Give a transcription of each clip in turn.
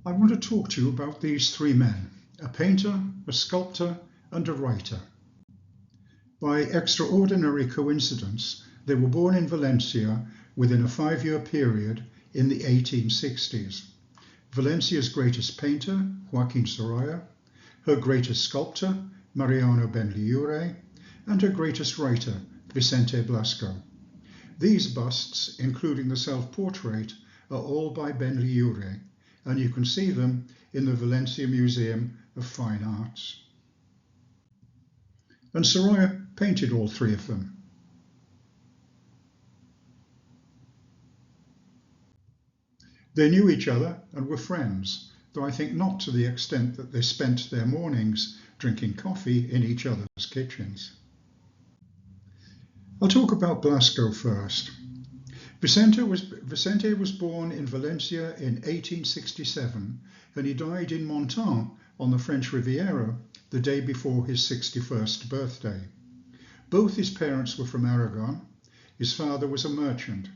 I want to talk to you about these three men, a painter, a sculptor, and a writer. By extraordinary coincidence, they were born in Valencia within a 5-year period in the 1860s. Valencia's greatest painter, Joaquín Sorolla, her greatest sculptor, Mariano Benlliure, and her greatest writer, Vicente Blasco. These busts, including the self-portrait, are all by Benlliure, and you can see them in the Valencia Museum of Fine Arts. And Sorolla painted all three of them. They knew each other and were friends, though I think not to the extent that they spent their mornings drinking coffee in each other's kitchens. I'll talk about Blasco first. Vicente was born in Valencia in 1867, and he died in Montan on the French Riviera the day before his 61st birthday. Both his parents were from Aragon. His father was a merchant.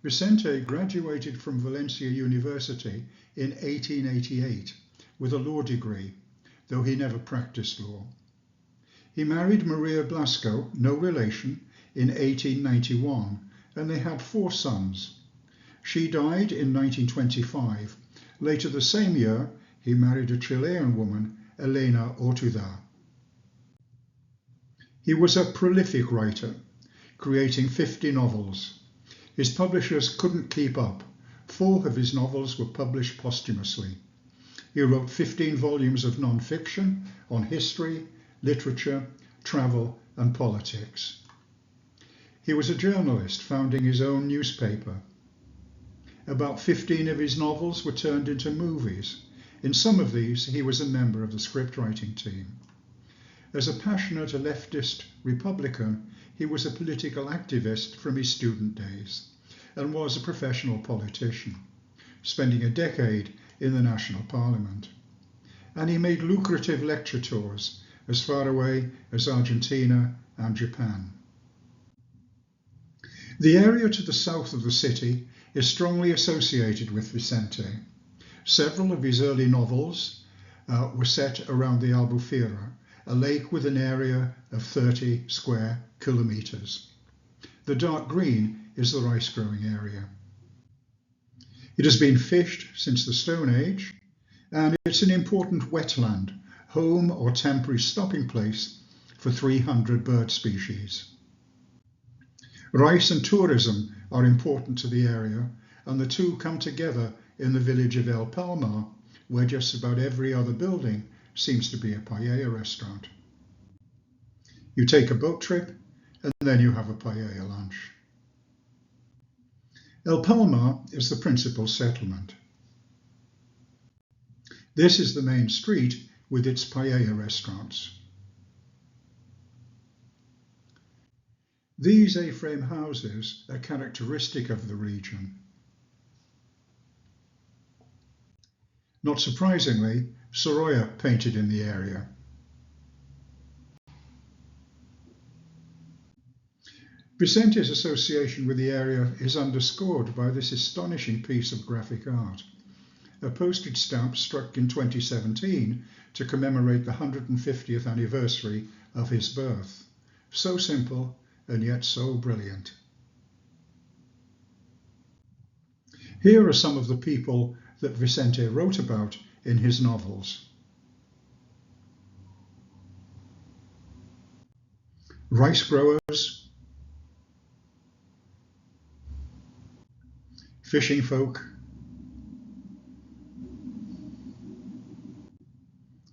Vicente graduated from Valencia University in 1888 with a law degree, though he never practiced law. He married Maria Blasco, no relation, in 1891, and they had 4 sons. She died in 1925. Later the same year, he married a Chilean woman, Elena Ortúzar. He was a prolific writer, creating 50 novels. His publishers couldn't keep up. 4 of his novels were published posthumously. He wrote 15 volumes of non-fiction on history, literature, travel, and politics. He was a journalist, founding his own newspaper. About 15 of his novels were turned into movies. In some of these, he was a member of the scriptwriting team. As a passionate leftist Republican, he was a political activist from his student days and was a professional politician, spending a decade in the National Parliament. And he made lucrative lecture tours as far away as Argentina and Japan. The area to the south of the city is strongly associated with Vicente. Several of his early novels were set around the Albufera, a lake with an area of 30 square kilometres. The dark green is the rice-growing area. It has been fished since the Stone Age, and it's an important wetland, home or temporary stopping place for 300 bird species. Rice and tourism are important to the area, and the two come together in the village of El Palmar, where just about every other building seems to be a paella restaurant. You take a boat trip, and then you have a paella lunch. El Palmar is the principal settlement. This is the main street with its paella restaurants. These A-frame houses are characteristic of the region. Not surprisingly, Sorolla painted in the area. Vicente's association with the area is underscored by this astonishing piece of graphic art, a postage stamp struck in 2017 to commemorate the 150th anniversary of his birth. So simple and yet so brilliant. Here are some of the people that Vicente wrote about in his novels. Rice growers, fishing folk,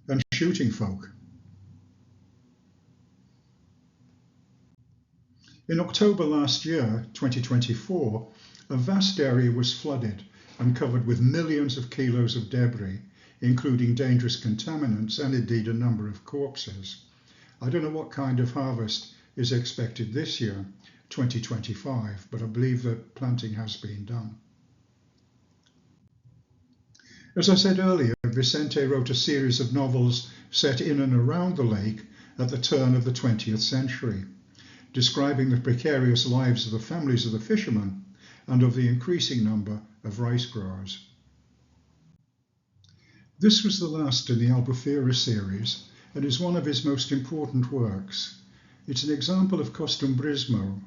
and shooting folk. In October last year, 2024, a vast area was flooded and covered with millions of kilos of debris, including dangerous contaminants and indeed a number of corpses. I don't know what kind of harvest is expected this year, 2025, but I believe that planting has been done. As I said earlier, Vicente wrote a series of novels set in and around the lake at the turn of the 20th century, describing the precarious lives of the families of the fishermen and of the increasing number of rice growers. This was the last in the Albufera series and is one of his most important works. It's an example of costumbrismo,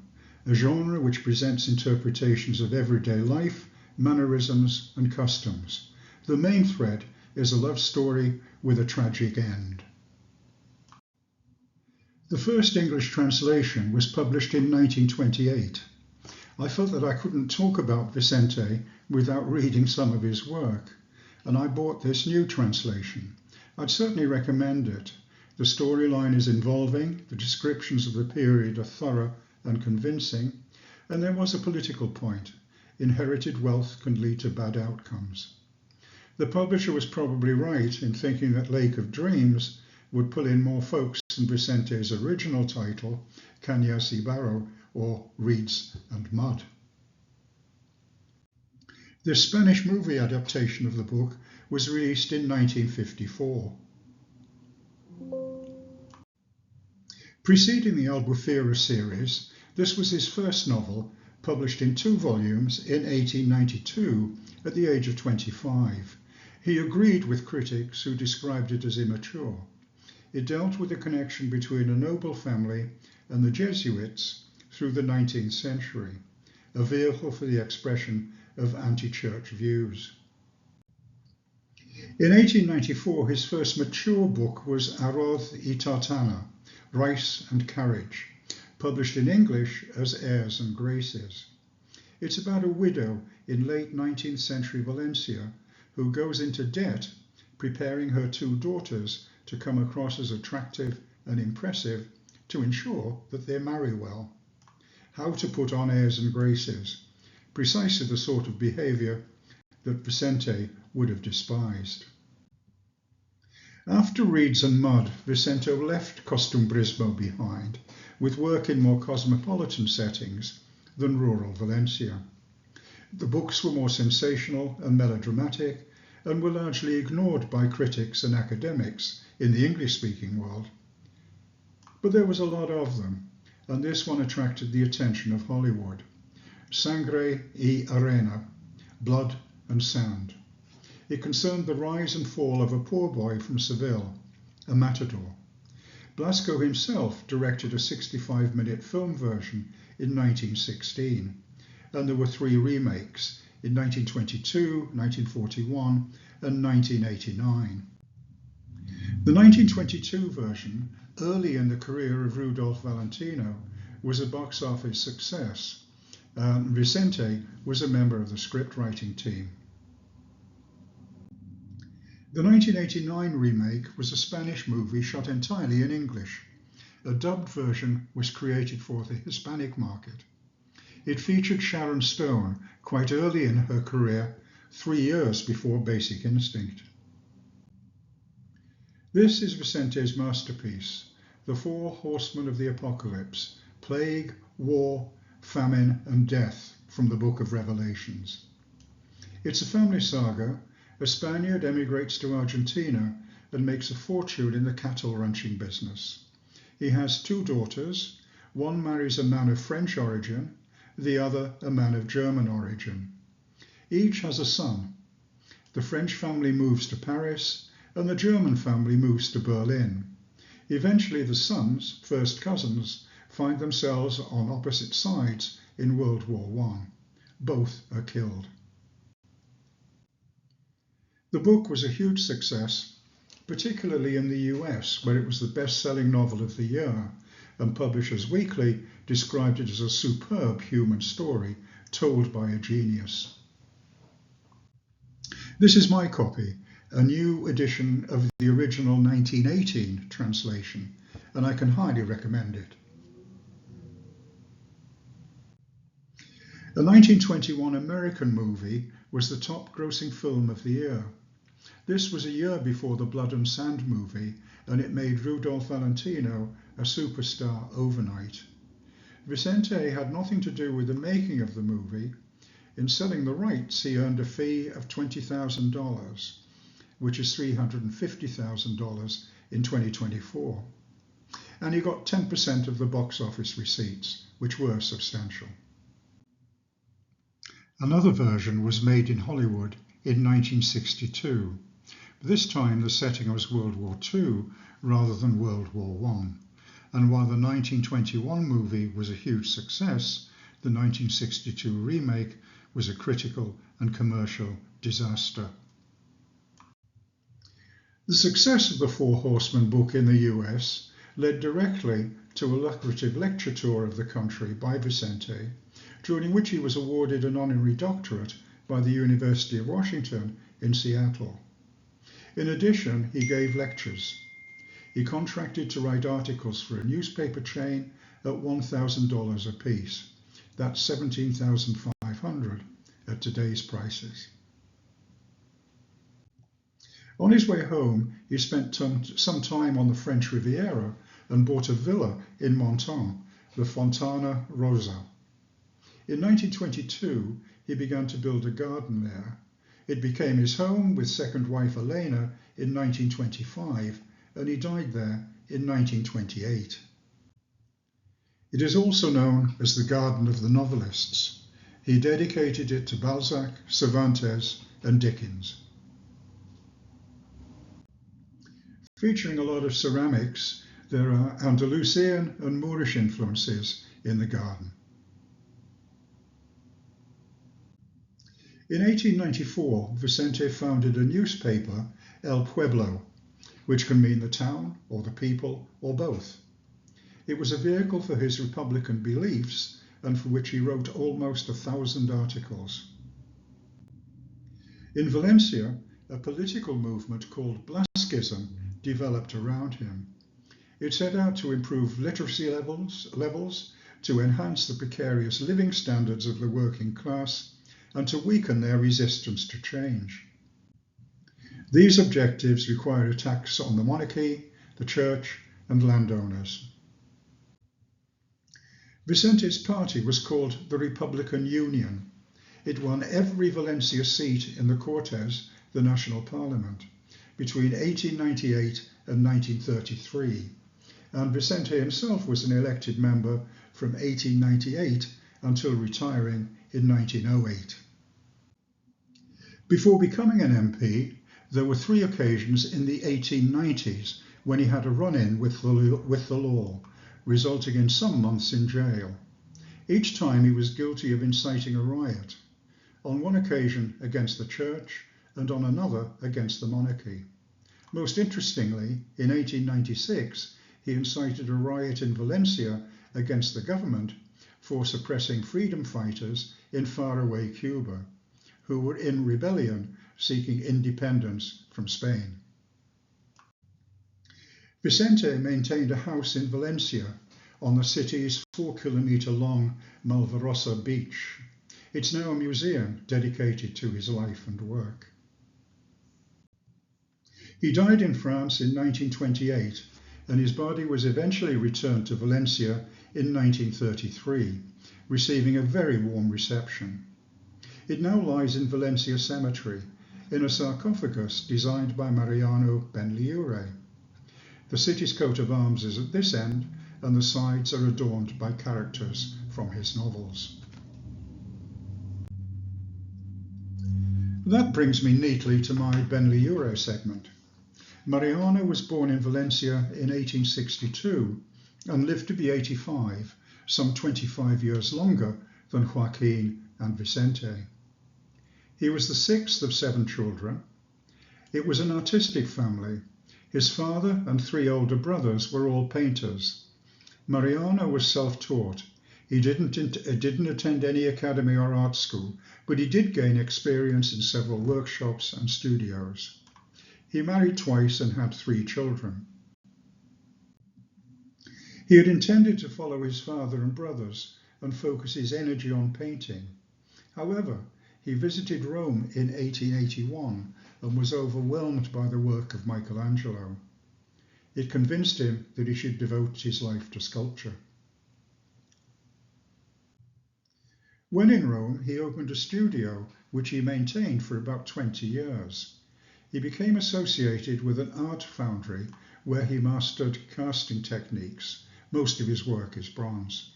a genre which presents interpretations of everyday life, mannerisms and customs. The main thread is a love story with a tragic end. The first English translation was published in 1928. I felt that I couldn't talk about Vicente without reading some of his work, and I bought this new translation. I'd certainly recommend it. The storyline is involving, the descriptions of the period are thorough and convincing, and there was a political point. Inherited wealth can lead to bad outcomes. The publisher was probably right in thinking that Lake of Dreams would pull in more folks than Vicente's original title, Cañas y Barro, or Reeds and Mud. The Spanish movie adaptation of the book was released in 1954. Preceding the Albufera series, this was his first novel, published in 2 volumes in 1892 at the age of 25. He agreed with critics who described it as immature. It dealt with the connection between a noble family and the Jesuits through the 19th century, a vehicle for the expression of anti-church views. In 1894, his first mature book was Arroz y Tartana, Rice and Carriage, published in English as Airs and Graces. It's about a widow in late 19th century Valencia who goes into debt preparing her 2 daughters to come across as attractive and impressive to ensure that they marry well. How to put on airs and graces, precisely the sort of behaviour that Vicente would have despised. After Reeds and Mud, Vicente left costumbrismo behind, with work in more cosmopolitan settings than rural Valencia. The books were more sensational and melodramatic, and were largely ignored by critics and academics in the English-speaking world. But there was a lot of them, and this one attracted the attention of Hollywood. Sangre y Arena, Blood and Sand. It concerned the rise and fall of a poor boy from Seville, a matador. Blasco himself directed a 65-minute film version in 1916, and there were 3 remakes in 1922, 1941 and 1989. The 1922 version, early in the career of Rudolph Valentino, was a box office success. Vicente was a member of the script writing team. The 1989 remake was a Spanish movie shot entirely in English. A dubbed version was created for the Hispanic market. It featured Sharon Stone quite early in her career, 3 years before Basic Instinct. This is Vicente's masterpiece, The 4 Horsemen of the Apocalypse, Plague, War, Famine and Death from the Book of Revelations. It's a family saga. A Spaniard emigrates to Argentina and makes a fortune in the cattle ranching business. He has 2 daughters. One marries a man of French origin, the other a man of German origin. Each has a son. The French family moves to Paris and the German family moves to Berlin. Eventually the sons, first cousins, find themselves on opposite sides in World War I. Both are killed. The book was a huge success, particularly in the US, where it was the best-selling novel of the year, and Publishers Weekly described it as a superb human story told by a genius. This is my copy, a new edition of the original 1918 translation, and I can highly recommend it. A 1921 American movie was the top-grossing film of the year. This was a year before the Blood and Sand movie, and it made Rudolph Valentino a superstar overnight. Vicente had nothing to do with the making of the movie. In selling the rights, he earned a fee of $20,000, which is $350,000 in 2024. And he got 10% of the box office receipts, which were substantial. Another version was made in Hollywood in 1962, This time the setting was World War II rather than World War I, and while the 1921 movie was a huge success, the 1962 remake was a critical and commercial disaster. The success of the Four Horsemen book in the US led directly to a lucrative lecture tour of the country by Vicente, during which he was awarded an honorary doctorate by the University of Washington in Seattle. In addition, he gave lectures. He contracted to write articles for a newspaper chain at $1,000 apiece. That's $17,500 at today's prices. On his way home, he spent some time on the French Riviera and bought a villa in Montan, the Fontana Rosa. In 1922, he began to build a garden there. It became his home with second wife Elena in 1925, and he died there in 1928. It is also known as the Garden of the Novelists. He dedicated it to Balzac, Cervantes, and Dickens. Featuring a lot of ceramics, there are Andalusian and Moorish influences in the garden. In 1894, Vicente founded a newspaper, El Pueblo, which can mean the town or the people or both. It was a vehicle for his Republican beliefs and for which he wrote almost 1,000 articles. In Valencia, a political movement called Blasquism developed around him. It set out to improve literacy levels, to enhance the precarious living standards of the working class, and to weaken their resistance to change. These objectives required attacks on the monarchy, the church, and landowners. Vicente's party was called the Republican Union. It won every Valencia seat in the Cortes, the national parliament, between 1898 and 1933, and Vicente himself was an elected member from 1898 until retiring in 1908. Before becoming an MP, there were 3 occasions in the 1890s when he had a run-in with the law, resulting in some months in jail. Each time he was guilty of inciting a riot, on one occasion against the church and on another against the monarchy. Most interestingly, in 1896, he incited a riot in Valencia against the government for suppressing freedom fighters in faraway Cuba, who were in rebellion seeking independence from Spain. Vicente maintained a house in Valencia on the city's 4-kilometre-long Malvarosa beach. It's now a museum dedicated to his life and work. He died in France in 1928, and his body was eventually returned to Valencia in 1933, receiving a very warm reception. It now lies in Valencia Cemetery, in a sarcophagus designed by Mariano Benlliure. The city's coat of arms is at this end, and the sides are adorned by characters from his novels. That brings me neatly to my Benlliure segment. Mariano was born in Valencia in 1862 and lived to be 85, some 25 years longer than Joaquín and Vicente. He was the 6th of 7 children. It was an artistic family. His father and 3 older brothers were all painters. Mariano was self-taught. He didn't attend any academy or art school, but he did gain experience in several workshops and studios. He married twice and had 3 children. He had intended to follow his father and brothers and focus his energy on painting. However, he visited Rome in 1881 and was overwhelmed by the work of Michelangelo. It convinced him that he should devote his life to sculpture. When in Rome, he opened a studio which he maintained for about 20 years. He became associated with an art foundry where he mastered casting techniques. Most of his work is bronze.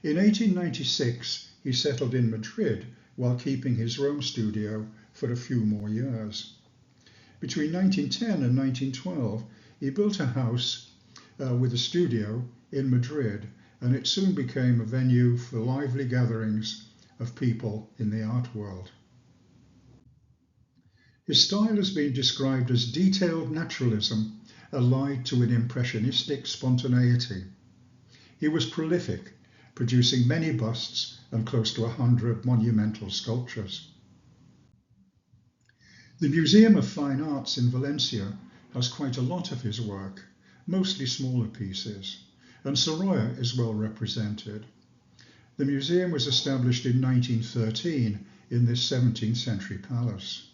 In 1896, he settled in Madrid while keeping his Rome studio for a few more years. Between 1910 and 1912, he built a house with a studio in Madrid, and it soon became a venue for lively gatherings of people in the art world. His style has been described as detailed naturalism allied to an impressionistic spontaneity. He was prolific, producing many busts and close to 100 monumental sculptures. The Museum of Fine Arts in Valencia has quite a lot of his work, mostly smaller pieces, and Sorolla is well represented. The museum was established in 1913 in this 17th century palace.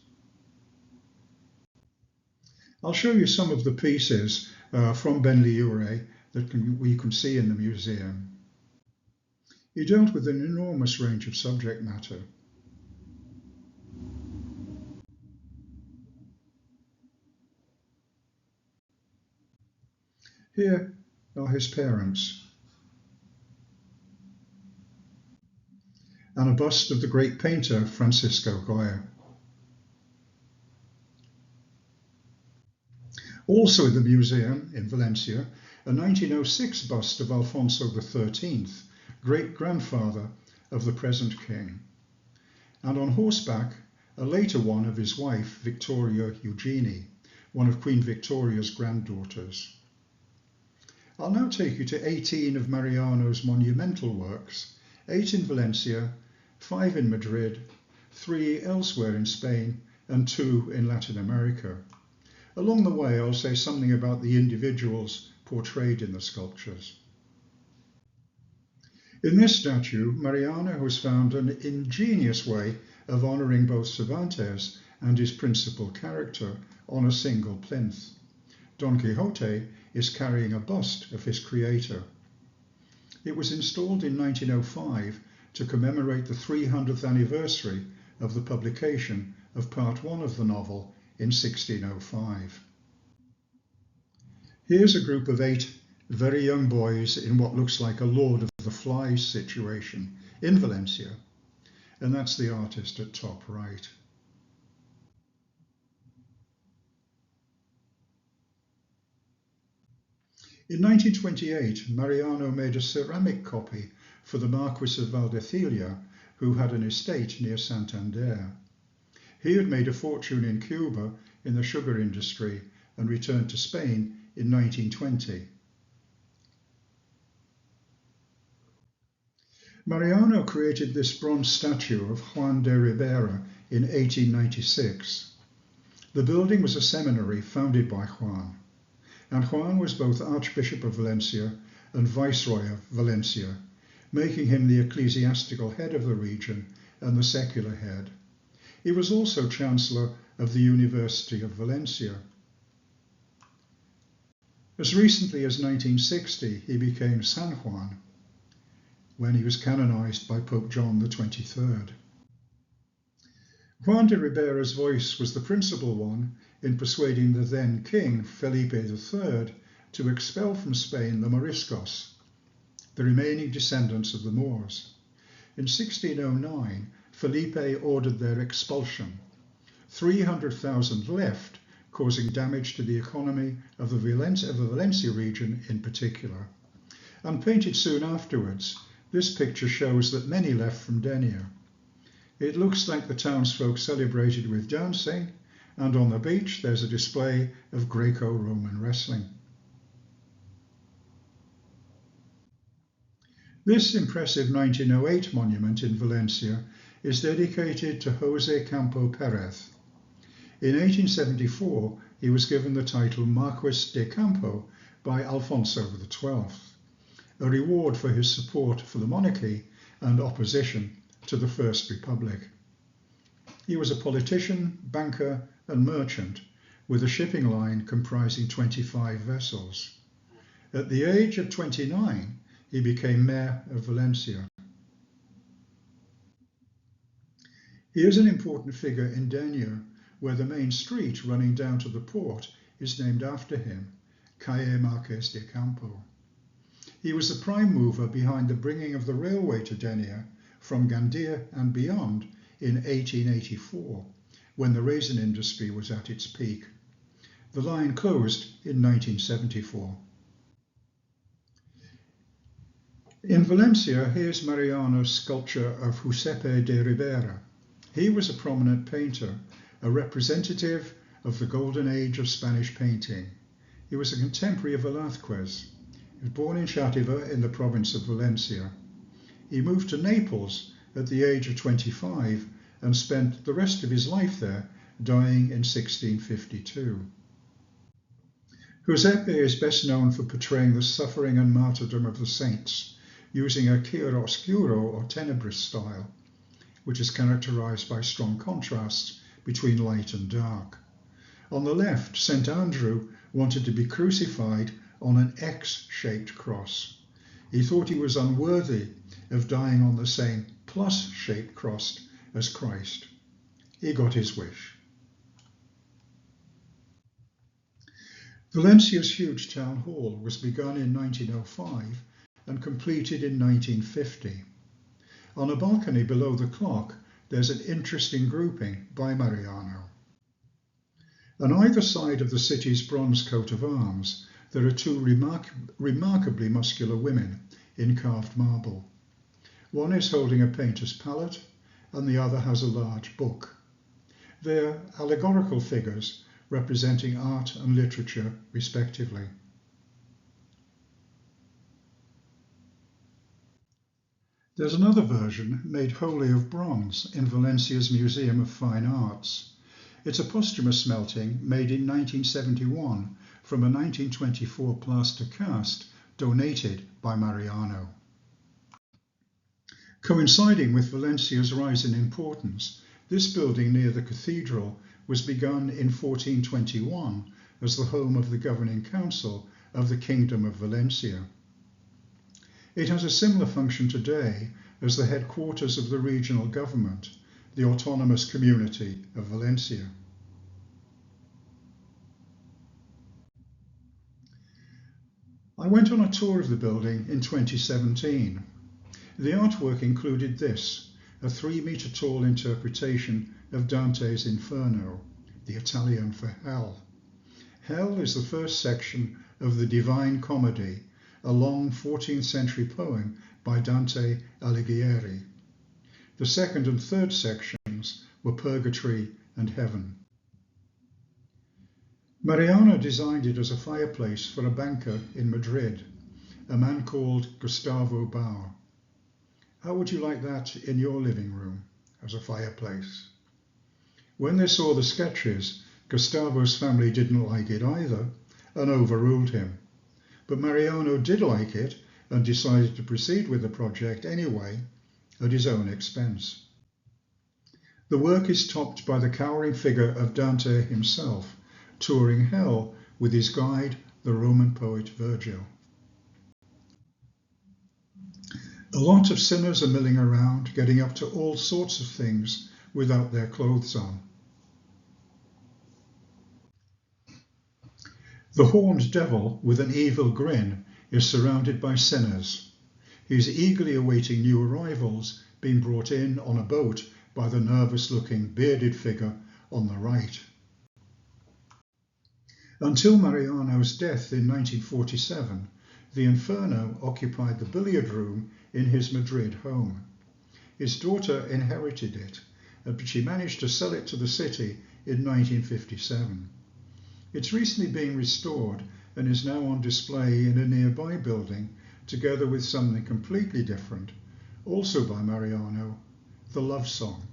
I'll show you some of the pieces from Benlliure that we can see in the museum. He dealt with an enormous range of subject matter. Here are his parents, and a bust of the great painter Francisco Goya. Also in the museum in Valencia, a 1906 bust of Alfonso XIII, great-grandfather of the present king, and on horseback, a later one of his wife, Victoria Eugenie, one of Queen Victoria's granddaughters. I'll now take you to 18 of Mariano's monumental works, 8 in Valencia, 5 in Madrid, 3 elsewhere in Spain, and 2 in Latin America. Along the way, I'll say something about the individuals portrayed in the sculptures. In this statue, Mariano has found an ingenious way of honouring both Cervantes and his principal character on a single plinth. Don Quixote is carrying a bust of his creator. It was installed in 1905 to commemorate the 300th anniversary of the publication of Part 1 of the novel in 1605. Here's a group of 8 very young boys in what looks like a Lord of the Flies situation in Valencia, and that's the artist at top right. In 1928, Mariano made a ceramic copy for the Marquis of Valdefilia, who had an estate near Santander. He had made a fortune in Cuba in the sugar industry and returned to Spain in 1920. Mariano created this bronze statue of Juan de Ribera in 1896. The building was a seminary founded by Juan, and Juan was both Archbishop of Valencia and Viceroy of Valencia, making him the ecclesiastical head of the region and the secular head. He was also Chancellor of the University of Valencia. As recently as 1960, he became San Juan, when he was canonized by Pope John XXIII. Juan de Ribera's voice was the principal one in persuading the then king, Felipe III, to expel from Spain the Moriscos, the remaining descendants of the Moors. In 1609, Felipe ordered their expulsion. 300,000 left, causing damage to the economy of the Valencia region in particular. And painted soon afterwards, this picture shows that many left from Denia. It looks like the townsfolk celebrated with dancing, and on the beach there's a display of Greco-Roman wrestling. This impressive 1908 monument in Valencia is dedicated to José Campo Pérez. In 1874, he was given the title Marquis de Campo by Alfonso XII, a reward for his support for the monarchy and opposition to the First Republic. He was a politician, banker, and merchant with a shipping line comprising 25 vessels. At the age of 29, he became mayor of Valencia. He is an important figure in Denia, where the main street running down to the port is named after him, Calle Marqués de Campo. He was the prime mover behind the bringing of the railway to Denia from Gandia and beyond in 1884, when the raisin industry was at its peak. The line closed in 1974. In Valencia, here's Mariano's sculpture of Giuseppe de Ribera. He was a prominent painter, a representative of the golden age of Spanish painting. He was a contemporary of Velázquez. He was born in Xàtiva in the province of Valencia. He moved to Naples at the age of 25 and spent the rest of his life there, dying in 1652. Giuseppe is best known for portraying the suffering and martyrdom of the saints, using a chiaroscuro or tenebrous style, which is characterized by strong contrasts between light and dark. On the left, St. Andrew wanted to be crucified on an X-shaped cross. He thought he was unworthy of dying on the same plus-shaped cross as Christ. He got his wish. Valencia's huge town hall was begun in 1905 and completed in 1950. On a balcony below the clock, there's an interesting grouping by Mariano. On either side of the city's bronze coat of arms, there are two remarkably muscular women in carved marble. One is holding a painter's palette, and the other has a large book. They're allegorical figures representing art and literature, respectively. There's another version made wholly of bronze in Valencia's Museum of Fine Arts. It's a posthumous smelting made in 1971 from a 1924 plaster cast donated by Mariano. Coinciding with Valencia's rise in importance, this building near the cathedral was begun in 1421 as the home of the governing council of the Kingdom of Valencia. It has a similar function today as the headquarters of the regional government, the autonomous community of Valencia. I went on a tour of the building in 2017. The artwork included this, a 3-meter tall interpretation of Dante's Inferno, the Italian for hell. Hell is the first section of the Divine Comedy, a long 14th century poem by Dante Alighieri. The second and third sections were Purgatory and Heaven. Mariano designed it as a fireplace for a banker in Madrid, a man called Gustavo Bauer. How would you like that in your living room as a fireplace? When they saw the sketches, Gustavo's family didn't like it either and overruled him. But Mariano did like it and decided to proceed with the project anyway, at his own expense. The work is topped by the cowering figure of Dante himself, touring hell with his guide, the Roman poet Virgil. A lot of sinners are milling around, getting up to all sorts of things without their clothes on. The horned devil, with an evil grin, is surrounded by sinners. He is eagerly awaiting new arrivals being brought in on a boat by the nervous-looking bearded figure on the right. Until Mariano's death in 1947, the Inferno occupied the billiard room in his Madrid home. His daughter inherited it, but she managed to sell it to the city in 1957. It's recently been restored and is now on display in a nearby building, together with something completely different, also by Mariano, the Love Song.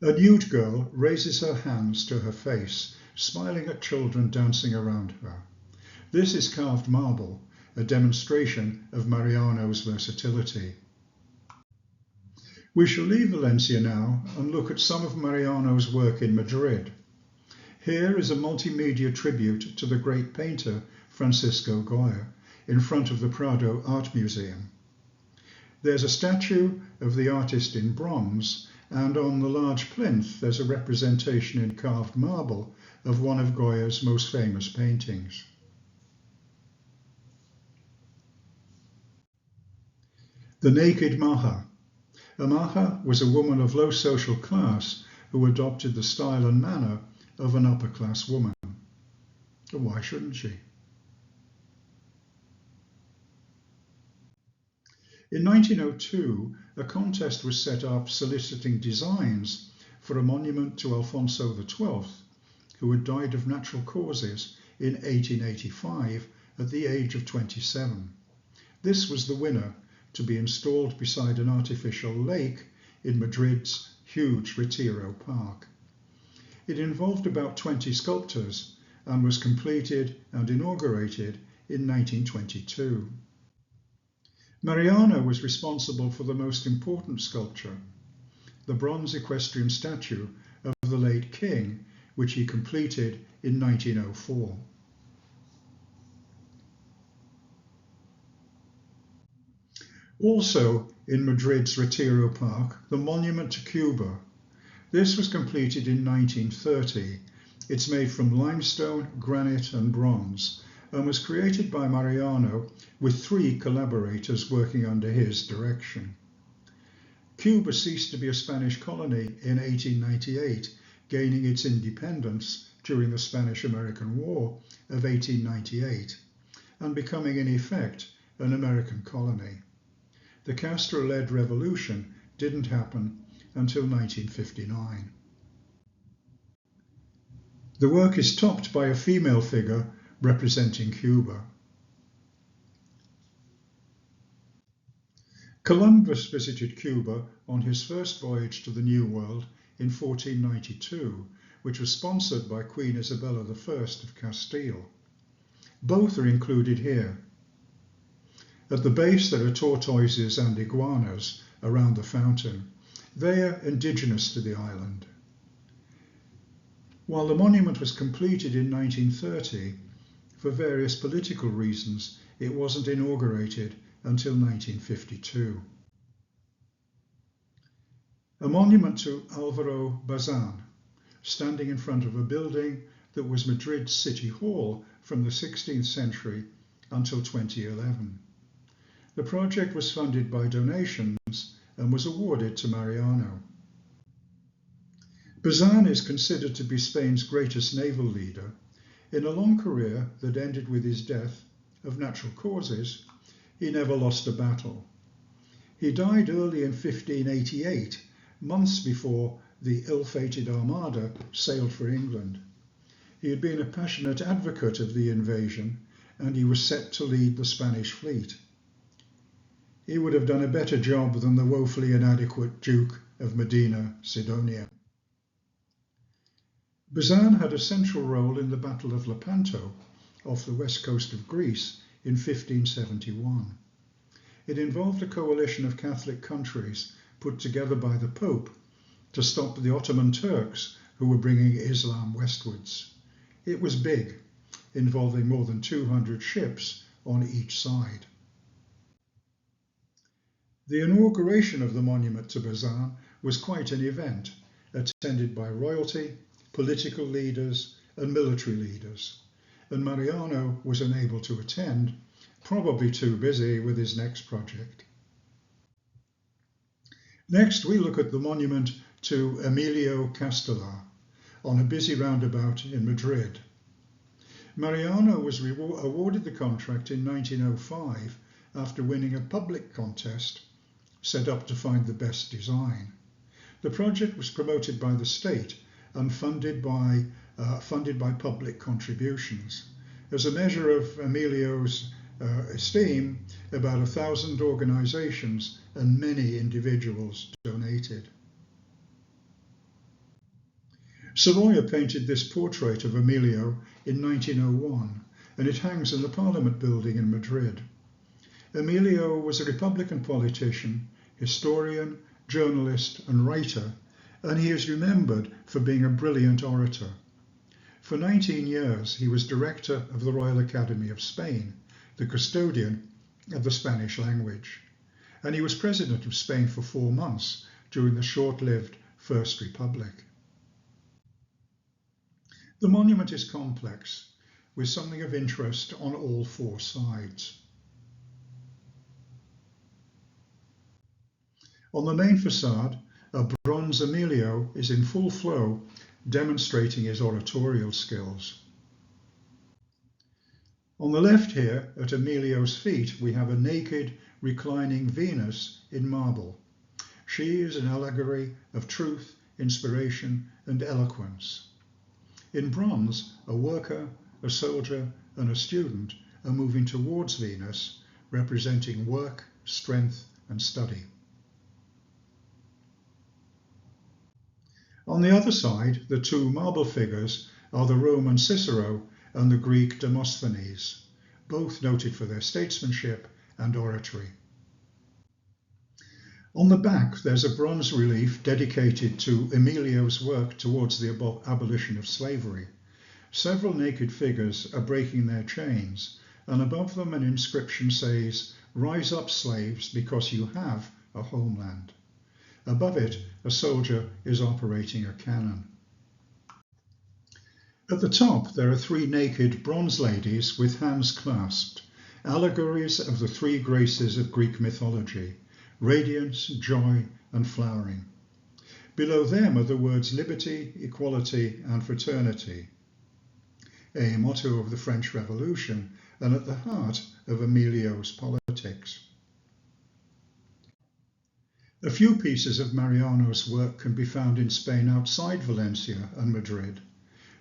A nude girl raises her hands to her face, smiling at children dancing around her. This is carved marble, a demonstration of Mariano's versatility. We shall leave Valencia now and look at some of Mariano's work in Madrid. Here is a multimedia tribute to the great painter Francisco Goya in front of the Prado Art Museum. There's a statue of the artist in bronze, and on the large plinth there's a representation in carved marble of one of Goya's most famous paintings. The Naked Maja. A Maja was a woman of low social class who adopted the style and manner of an upper-class woman. Why shouldn't she? In 1902, a contest was set up soliciting designs for a monument to Alfonso XII, who had died of natural causes in 1885 at the age of 27. This was the winner, to be installed beside an artificial lake in Madrid's huge Retiro Park. It involved about 20 sculptors and was completed and inaugurated in 1922. Mariano was responsible for the most important sculpture, the bronze equestrian statue of the late king, which he completed in 1904. Also in Madrid's Retiro Park, the monument to Cuba. This was completed in 1930. It's made from limestone, granite and bronze, and was created by Mariano with 3 collaborators working under his direction. Cuba ceased to be a Spanish colony in 1898, gaining its independence during the Spanish-American War of 1898, and becoming in effect an American colony. The Castro-led revolution didn't happen until 1959. The work is topped by a female figure representing Cuba. Columbus visited Cuba on his first voyage to the New World in 1492, which was sponsored by Queen Isabella I of Castile. Both are included here. At the base there are tortoises and iguanas around the fountain. They are indigenous to the island. While the monument was completed in 1930, for various political reasons, it wasn't inaugurated until 1952. A monument to Álvaro Bazán, standing in front of a building that was Madrid's City Hall from the 16th century until 2011. The project was funded by donations and was awarded to Mariano. Bazán is considered to be Spain's greatest naval leader. In a long career that ended with his death of natural causes, he never lost a battle. He died early in 1588, months before the ill-fated Armada sailed for England. He had been a passionate advocate of the invasion, and he was set to lead the Spanish fleet. He would have done a better job than the woefully inadequate Duke of Medina Sidonia. Bazán had a central role in the Battle of Lepanto off the west coast of Greece in 1571. It involved a coalition of Catholic countries put together by the Pope to stop the Ottoman Turks who were bringing Islam westwards. It was big, involving more than 200 ships on each side. The inauguration of the monument to Bazán was quite an event, attended by royalty, political leaders and military leaders, and Mariano was unable to attend, probably too busy with his next project. Next, we look at the monument to Emilio Castelar on a busy roundabout in Madrid. Mariano was awarded the contract in 1905 after winning a public contest set up to find the best design. The project was promoted by the state and funded by public contributions. As a measure of Emilio's esteem, about 1,000 organisations and many individuals donated. Sorolla painted this portrait of Emilio in 1901, and it hangs in the Parliament building in Madrid. Emilio was a Republican politician, historian, journalist and writer, and he is remembered for being a brilliant orator. For 19 years he was director of the Royal Academy of Spain, the custodian of the Spanish language, and he was president of Spain for 4 months during the short-lived First Republic. The monument is complex, with something of interest on all 4 sides. On the main facade, a bronze Emilio is in full flow, demonstrating his oratorial skills. On the left here, at Emilio's feet, we have a naked, reclining Venus in marble. She is an allegory of truth, inspiration, and eloquence. In bronze, a worker, a soldier, and a student are moving towards Venus, representing work, strength, and study. On the other side, the two marble figures are the Roman Cicero and the Greek Demosthenes, both noted for their statesmanship and oratory. On the back, there's a bronze relief dedicated to Emilio's work towards the abolition of slavery. Several naked figures are breaking their chains, and above them an inscription says, "Rise up, slaves, because you have a homeland." Above it, a soldier is operating a cannon. At the top, there are three naked bronze ladies with hands clasped, allegories of the three graces of Greek mythology: radiance, joy, and flowering. Below them are the words liberty, equality, and fraternity, a motto of the French Revolution and at the heart of Emilio's politics. A few pieces of Mariano's work can be found in Spain outside Valencia and Madrid.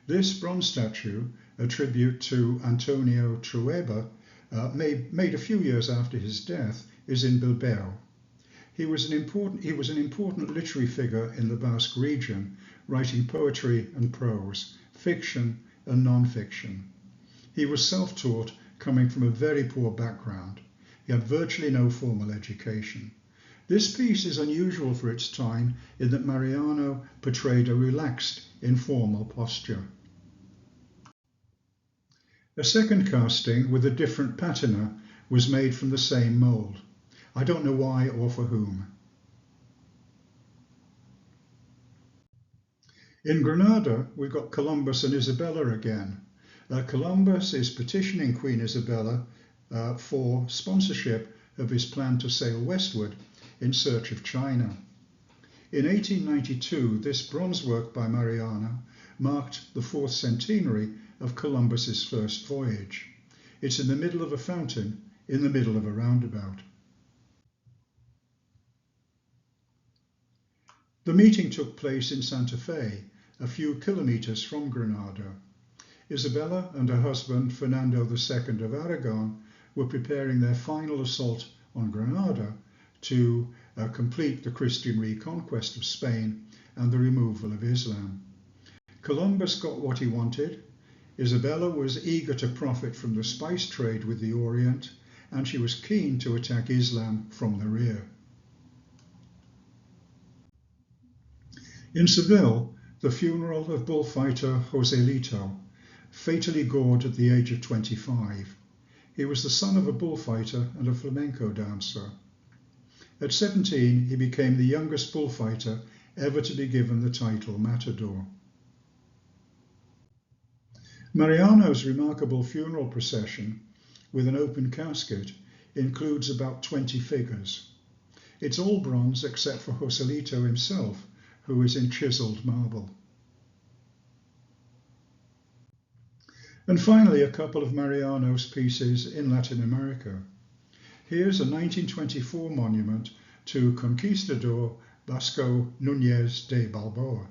This bronze statue, a tribute to Antonio Trueba, made a few years after his death, is in Bilbao. He was an important literary figure in the Basque region, writing poetry and prose, fiction and non-fiction. He was self-taught, coming from a very poor background. He had virtually no formal education. This piece is unusual for its time in that Mariano portrayed a relaxed, informal posture. A second casting with a different patina was made from the same mould. I don't know why or for whom. In Granada, we've got Columbus and Isabella again. Columbus is petitioning Queen Isabella for sponsorship of his plan to sail westward in search of China. In 1892, this bronze work by Mariano marked the 4th centenary of Columbus's first voyage. It's in the middle of a fountain, in the middle of a roundabout. The meeting took place in Santa Fe, a few kilometres from Granada. Isabella and her husband, Fernando II of Aragon, were preparing their final assault on Granada to complete the Christian reconquest of Spain and the removal of Islam. Columbus got what he wanted. Isabella was eager to profit from the spice trade with the Orient, and she was keen to attack Islam from the rear. In Seville, the funeral of bullfighter Joselito, fatally gored at the age of 25. He was the son of a bullfighter and a flamenco dancer. At 17, he became the youngest bullfighter ever to be given the title Matador. Mariano's remarkable funeral procession, with an open casket, includes about 20 figures. It's all bronze except for Joselito himself, who is in chiseled marble. And finally, a couple of Mariano's pieces in Latin America. Here's a 1924 monument to Conquistador Vasco Núñez de Balboa.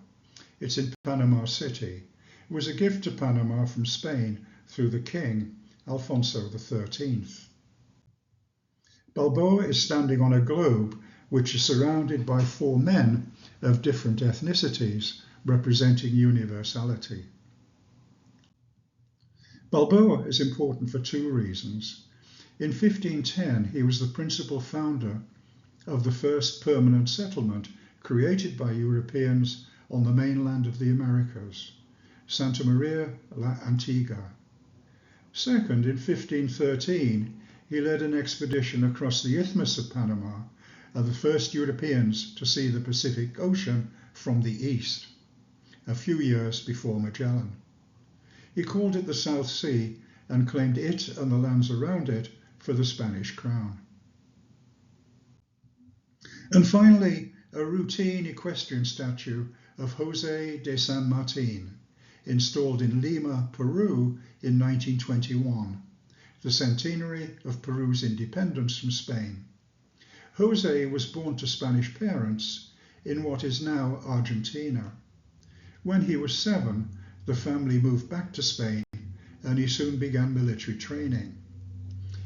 It's in Panama City. It was a gift to Panama from Spain through the king, Alfonso XIII. Balboa is standing on a globe which is surrounded by 4 men of different ethnicities, representing universality. Balboa is important for 2 reasons. In 1510, he was the principal founder of the first permanent settlement created by Europeans on the mainland of the Americas, Santa Maria la Antigua. Second, in 1513, he led an expedition across the Isthmus of Panama, the first Europeans to see the Pacific Ocean from the east, a few years before Magellan. He called it the South Sea and claimed it and the lands around it for the Spanish crown. And finally, a routine equestrian statue of José de San Martín, installed in Lima, Peru in 1921, the centenary of Peru's independence from Spain. José was born to Spanish parents in what is now Argentina. When he was 7, the family moved back to Spain and he soon began military training.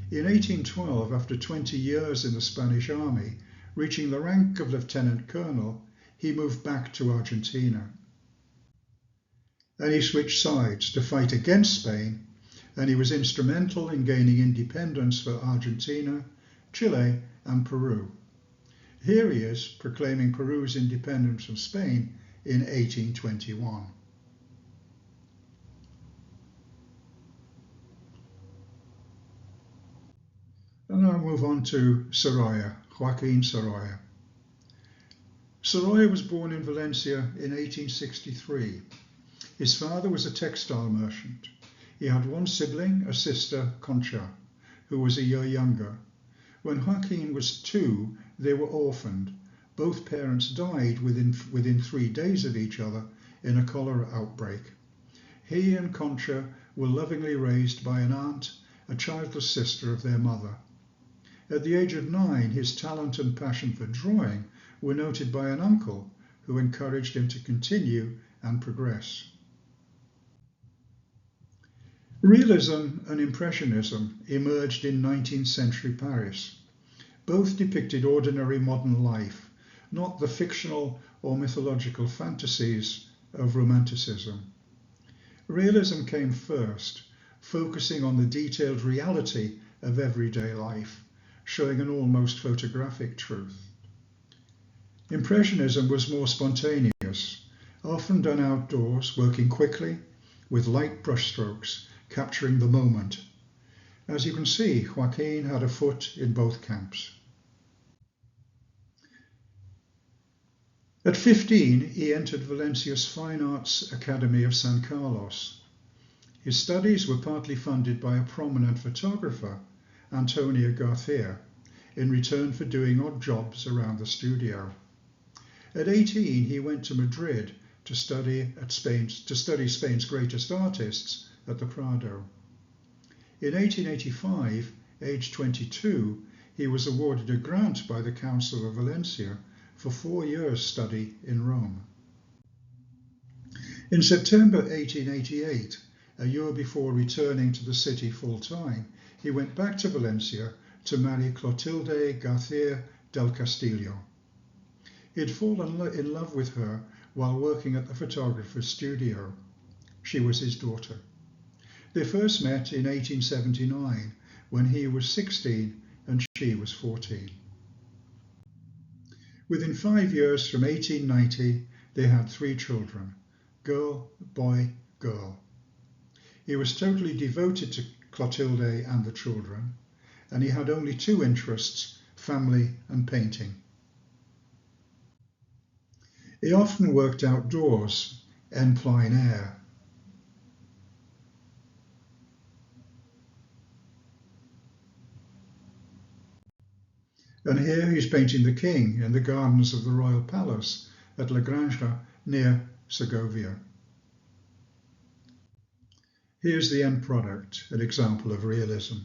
In 1812, after 20 years in the Spanish army, reaching the rank of lieutenant colonel, he moved back to Argentina. And he switched sides to fight against Spain, and he was instrumental in gaining independence for Argentina, Chile, and Peru. Here he is proclaiming Peru's independence from Spain in 1821. And I'll move on to Sorolla, Joaquín Sorolla. Sorolla was born in Valencia in 1863. His father was a textile merchant. He had one sibling, a sister, Concha, who was a year younger. When Joaquín was 2, they were orphaned. Both parents died within 3 days of each other in a cholera outbreak. He and Concha were lovingly raised by an aunt, a childless sister of their mother. At the age of 9, his talent and passion for drawing were noted by an uncle who encouraged him to continue and progress. Realism and Impressionism emerged in 19th century Paris. Both depicted ordinary modern life, not the fictional or mythological fantasies of Romanticism. Realism came first, focusing on the detailed reality of everyday life, showing an almost photographic truth. Impressionism was more spontaneous, often done outdoors, working quickly, with light brushstrokes, capturing the moment. As you can see, Joaquín had a foot in both camps. At 15, he entered Valencia's Fine Arts Academy of San Carlos. His studies were partly funded by a prominent photographer, Antonio Garcia, in return for doing odd jobs around the studio. At 18, he went to Madrid to study Spain's greatest artists at the Prado. In 1885, aged 22, he was awarded a grant by the Council of Valencia for 4 years' study in Rome. In September 1888, a year before returning to the city full-time, he went back to Valencia to marry Clotilde García del Castillo. He had fallen in love with her while working at the photographer's studio. She was his daughter. They first met in 1879 when he was 16 and she was 14. Within 5 years from 1890, they had 3 children, girl, boy, girl. He was totally devoted to Clotilde and the children, and he had only 2 interests, family and painting. He often worked outdoors, en plein air. And here he's painting the king in the gardens of the royal palace at La Granja near Segovia. Here's the end product, an example of realism.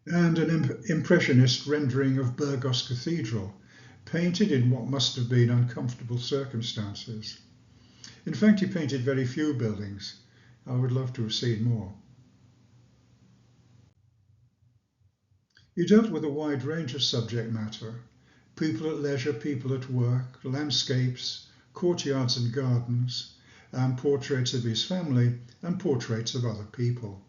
And an impressionist rendering of Burgos Cathedral, painted in what must have been uncomfortable circumstances. In fact, he painted very few buildings. I would love to have seen more. He dealt with a wide range of subject matter: people at leisure, people at work, landscapes, courtyards and gardens, and portraits of his family and portraits of other people.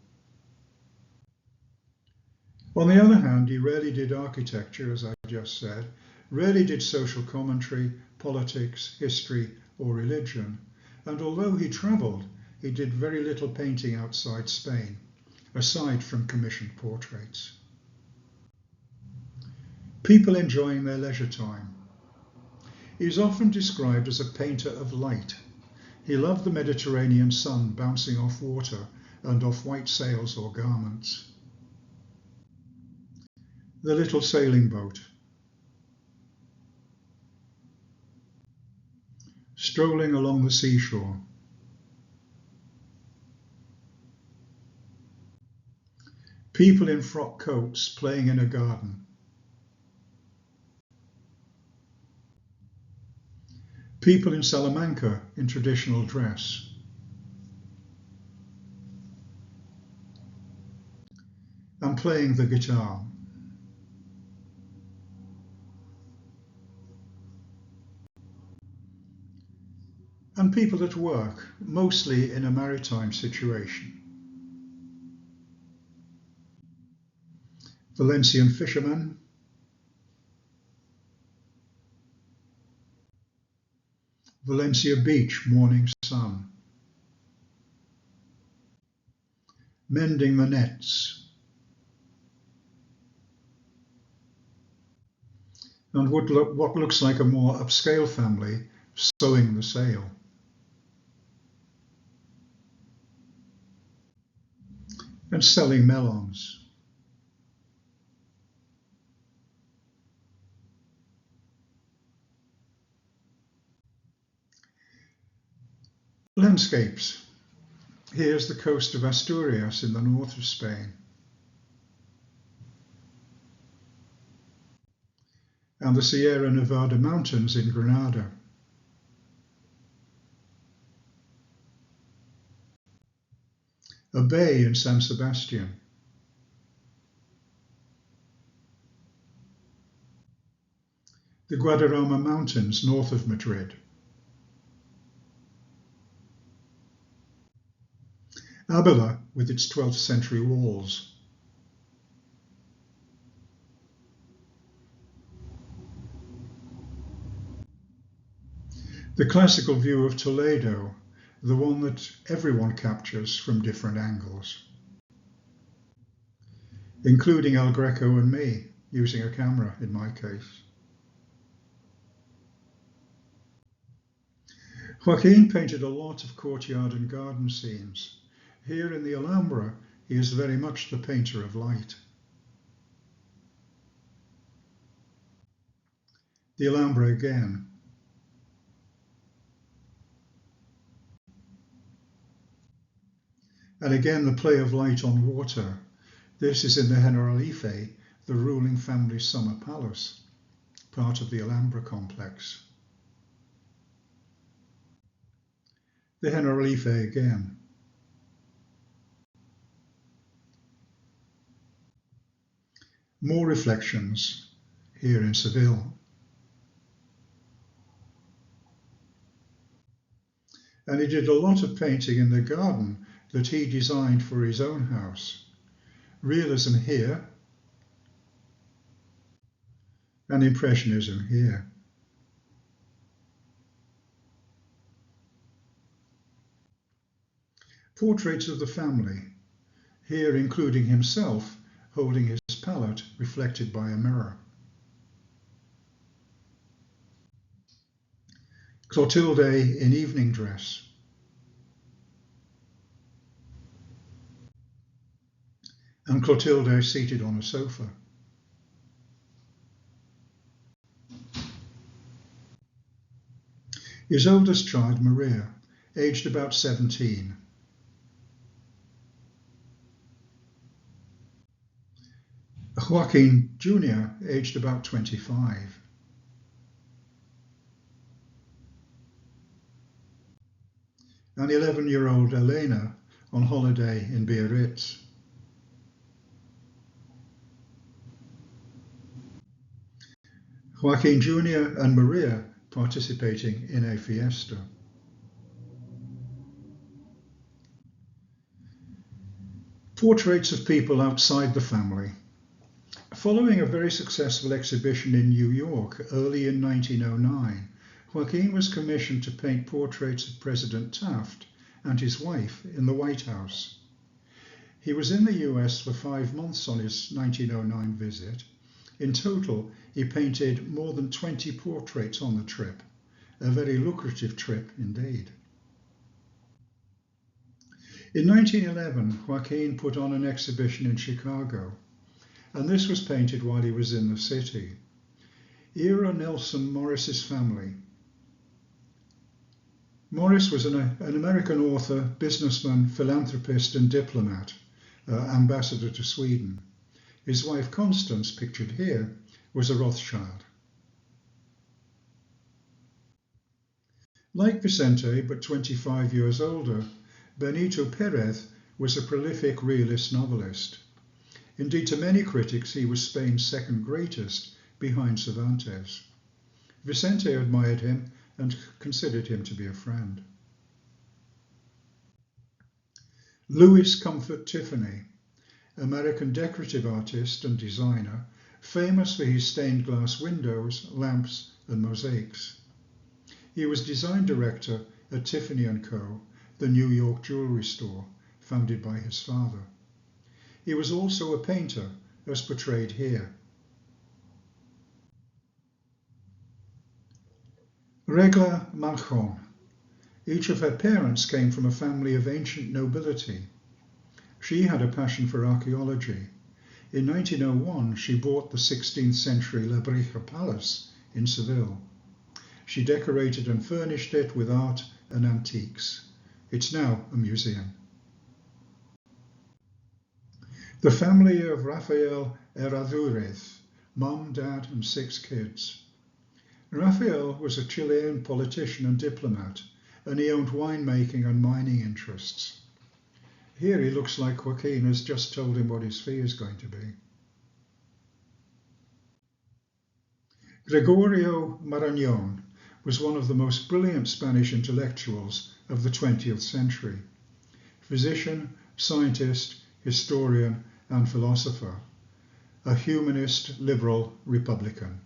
On the other hand, he rarely did architecture, as I just said, rarely did social commentary, politics, history, or religion, and although he travelled, he did very little painting outside Spain, aside from commissioned portraits. People enjoying their leisure time. He is often described as a painter of light. He loved the Mediterranean sun bouncing off water and off white sails or garments. The little sailing boat. Strolling along the seashore. People in frock coats playing in a garden. People in Salamanca in traditional dress. And playing the guitar. And people at work, mostly in a maritime situation. Valencian fishermen. Valencia beach, morning sun. Mending the nets. And what looks like a more upscale family sewing the sail. And selling melons. Landscapes. Here's the coast of Asturias in the north of Spain. And the Sierra Nevada mountains in Granada. A bay in San Sebastian. The Guadarrama Mountains north of Madrid. Avila with its 12th century walls. The classical view of Toledo, the one that everyone captures from different angles, including El Greco and me, using a camera in my case. Joaquín painted a lot of courtyard and garden scenes. Here in the Alhambra, he is very much the painter of light. The Alhambra again. And again the play of light on water. This is in the Generalife, the ruling family's summer palace, part of the Alhambra complex. The Generalife again. More reflections here in Seville. And he did a lot of painting in the garden that he designed for his own house. Realism here, and Impressionism here. Portraits of the family, here including himself holding his palette reflected by a mirror. Clotilde in evening dress. And Clotilde seated on a sofa. His oldest child, Maria, aged about 17. Joaquin Jr., aged about 25. And 11-year-old Elena on holiday in Biarritz. Joaquin Jr. and Maria participating in a fiesta. Portraits of people outside the family. Following a very successful exhibition in New York early in 1909, Joaquin was commissioned to paint portraits of President Taft and his wife in the White House. He was in the US for 5 months on his 1909 visit. In total, he painted more than 20 portraits on the trip, a very lucrative trip indeed. In 1911, Joaquin put on an exhibition in Chicago, and this was painted while he was in the city. Era Nelson Morris's family. Morris was an American author, businessman, philanthropist and diplomat, ambassador to Sweden. His wife Constance, pictured here, was a Rothschild. Like Vicente, but 25 years older, Benito Pérez was a prolific realist novelist. Indeed, to many critics, he was Spain's second greatest, behind Cervantes. Vicente admired him and considered him to be a friend. Louis Comfort Tiffany, American decorative artist and designer, famous for his stained glass windows, lamps and mosaics. He was design director at Tiffany & Co., the New York jewelry store, founded by his father. He was also a painter, as portrayed here. Regla Marchon. Each of her parents came from a family of ancient nobility. She had a passion for archaeology. In 1901, she bought the 16th century Lebrija Palace in Seville. She decorated and furnished it with art and antiques. It's now a museum. The family of Rafael Herradurez, mom, dad, and 6 kids. Rafael was a Chilean politician and diplomat, and he owned winemaking and mining interests. Here he looks like Joaquín has just told him what his fee is going to be. Gregorio Marañón was one of the most brilliant Spanish intellectuals of the 20th century. Physician, scientist, historian, and philosopher. A humanist, liberal, republican.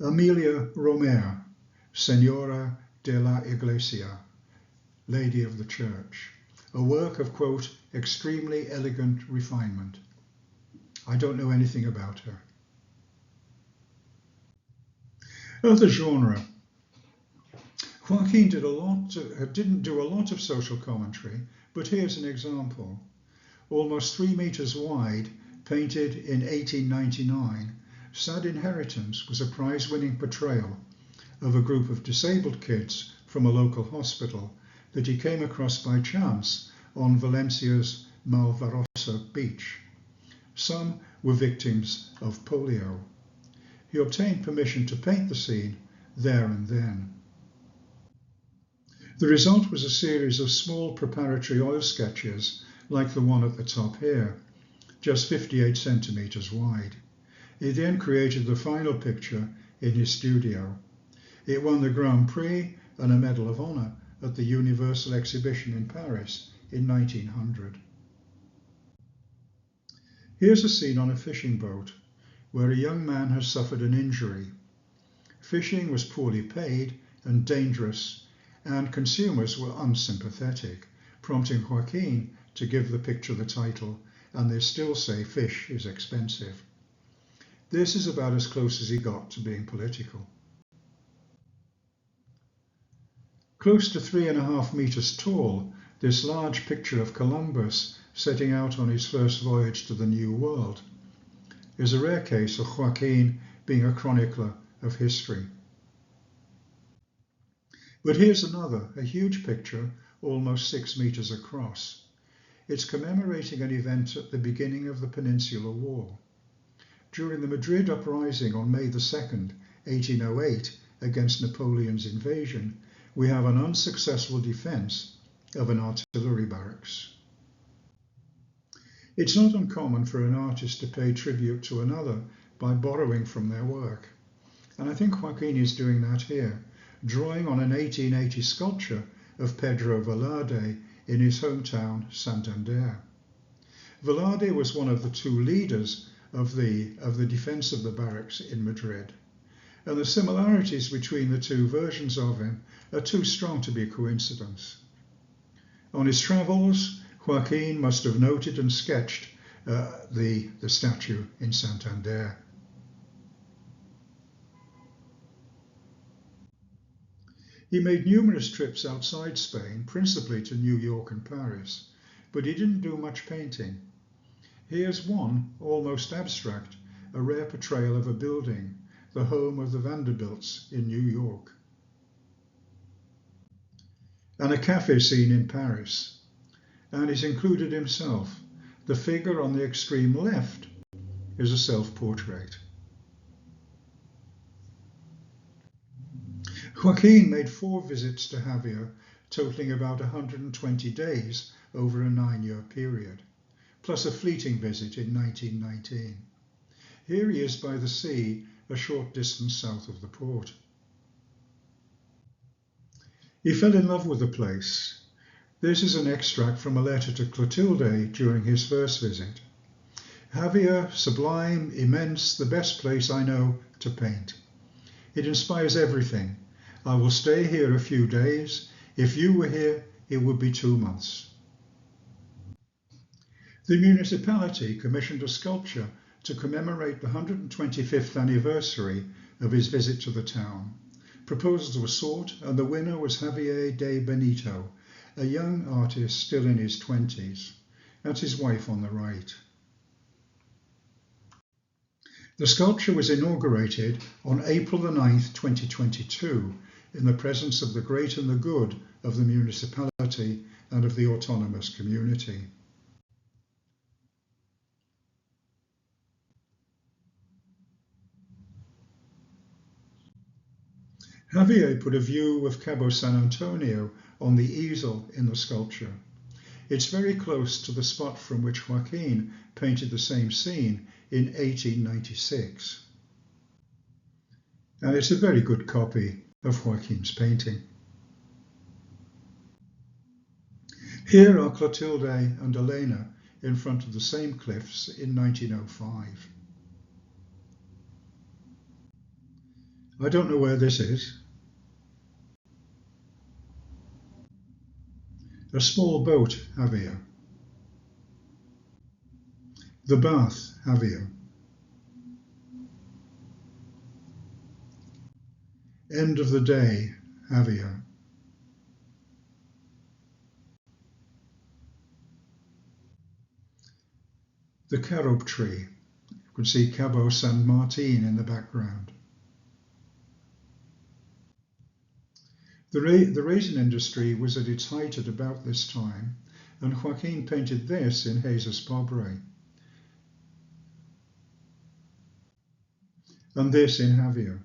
Amelia Romer, Señora de la Iglesia, Lady of the Church, a work of, quote, extremely elegant refinement. I don't know anything about her. Other genre. Joaquín didn't do a lot of social commentary, but here's an example. Almost 3 meters wide, painted in 1899, Sad Inheritance was a prize-winning portrayal of a group of disabled kids from a local hospital that he came across by chance on Valencia's Malvarosa beach. Some were victims of polio. He obtained permission to paint the scene there and then. The result was a series of small preparatory oil sketches like the one at the top here, just 58 centimeters wide. He then created the final picture in his studio. It won the Grand Prix and a Medal of Honor at the Universal Exhibition in Paris in 1900. Here's a scene on a fishing boat where a young man has suffered an injury. Fishing was poorly paid and dangerous, and consumers were unsympathetic, prompting Joaquín to give the picture the title, "And They Still Say Fish is Expensive." This is about as close as he got to being political. Close to 3.5 meters tall, this large picture of Columbus setting out on his first voyage to the New World is a rare case of Joaquín being a chronicler of history. But here's another, a huge picture, almost 6 meters across. It's commemorating an event at the beginning of the Peninsular War. During the Madrid uprising on May 2nd, 1808, against Napoleon's invasion, we have an unsuccessful defence of an artillery barracks. It's not uncommon for an artist to pay tribute to another by borrowing from their work, and I think Joaquín is doing that here, drawing on an 1880 sculpture of Pedro Velarde in his hometown Santander. Velarde was one of the 2 leaders of the defence of the barracks in Madrid, and the similarities between the 2 versions of him are too strong to be a coincidence. On his travels, Joaquín must have noted and sketched the statue in Santander. He made numerous trips outside Spain, principally to New York and Paris, but he didn't do much painting. Here's one, almost abstract, a rare portrayal of a building, the home of the Vanderbilts in New York. And a cafe scene in Paris. And he's included himself. The figure on the extreme left is a self-portrait. Joaquín made 4 visits to Javier, totaling about 120 days over a 9-year period, plus a fleeting visit in 1919. Here he is by the sea, a short distance south of the port. He fell in love with the place. This is an extract from a letter to Clotilde during his first visit. Javier, sublime, immense, the best place I know to paint. It inspires everything. I will stay here a few days. If you were here, it would be 2 months. The municipality commissioned a sculpture to commemorate the 125th anniversary of his visit to the town. Proposals were sought, and the winner was Javier de Benito, a young artist still in his 20s. That's his wife on the right. The sculpture was inaugurated on April the 9th, 2022, in the presence of the great and the good of the municipality and of the autonomous community. Javier put a view of Cabo San Antonio on the easel in the sculpture. It's very close to the spot from which Joaquín painted the same scene in 1896. And it's a very good copy of Joaquín's painting. Here are Clotilde and Elena in front of the same cliffs in 1905. I don't know where this is. A small boat, Javier. The bath, Javier. End of the day, Javier. The carob tree. You can see Cabo San Martin in the background. The raisin industry was at its height at about this time, and Joaquín painted this in Jesus Pobre, and this in Javier.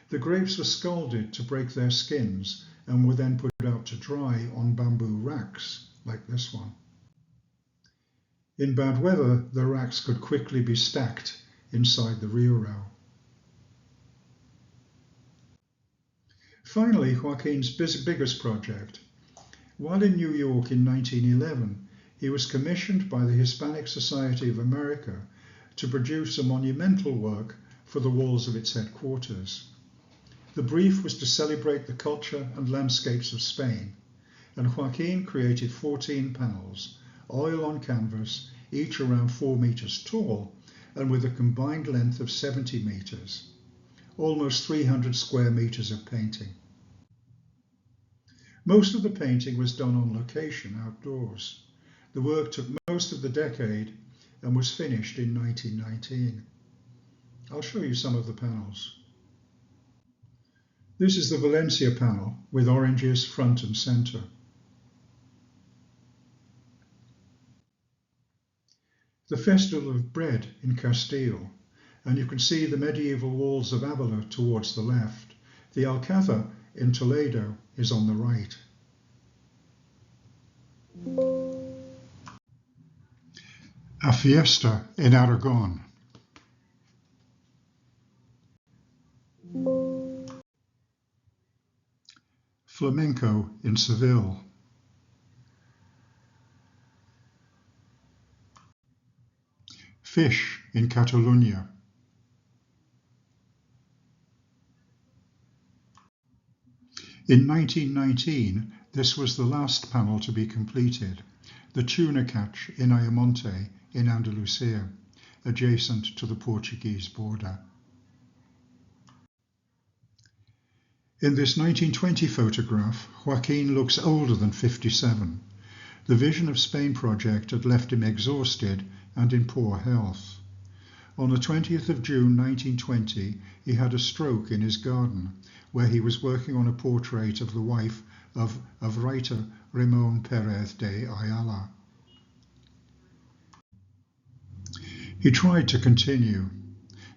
The grapes were scalded to break their skins and were then put out to dry on bamboo racks, like this one. In bad weather, the racks could quickly be stacked inside the rear row. Finally, Joaquín's biggest project. While in New York in 1911, he was commissioned by the Hispanic Society of America to produce a monumental work for the walls of its headquarters. The brief was to celebrate the culture and landscapes of Spain, and Joaquín created 14 panels, oil on canvas, each around 4 meters tall and with a combined length of 70 meters, almost 300 square meters of painting. Most of the painting was done on location outdoors. The work took most of the decade and was finished in 1919. I'll show you some of the panels. This is the Valencia panel with oranges front and center. The Festival of Bread in Castile, and you can see the medieval walls of Avila towards the left. The Alcázar in Toledo is on the right. A Fiesta in Aragon. Flamenco in Seville. Fish in Catalonia. In 1919, this was the last panel to be completed, the tuna catch in Ayamonte in Andalusia, adjacent to the Portuguese border. In this 1920 photograph, Joaquín looks older than 57. The Vision of Spain project had left him exhausted and in poor health. On the 20th of June 1920, he had a stroke in his garden, where he was working on a portrait of the wife of writer Ramón Pérez de Ayala. He tried to continue,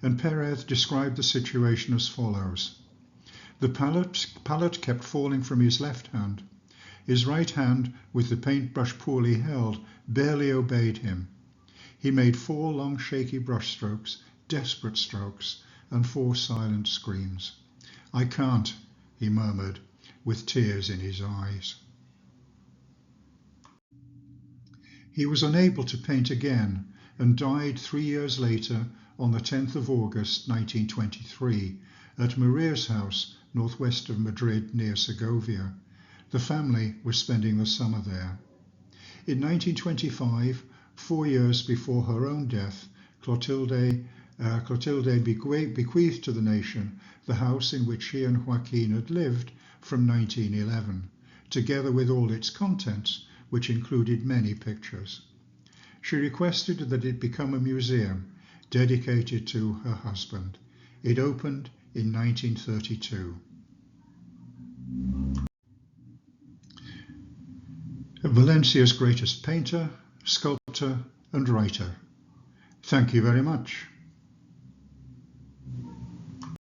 and Pérez described the situation as follows. The palette kept falling from his left hand. His right hand, with the paintbrush poorly held, barely obeyed him. He made 4 long shaky brushstrokes, desperate strokes, and 4 silent screams. "I can't," he murmured, with tears in his eyes. He was unable to paint again and died 3 years later on the 10th of August 1923 at Maria's house northwest of Madrid near Segovia. The family was spending the summer there. In 1925, 4 years before her own death, Clotilde bequeathed to the nation the house in which she and Joaquín had lived from 1911, together with all its contents, which included many pictures. She requested that it become a museum dedicated to her husband. It opened in 1932. Valencia's greatest painter, sculptor and writer. Thank you very much.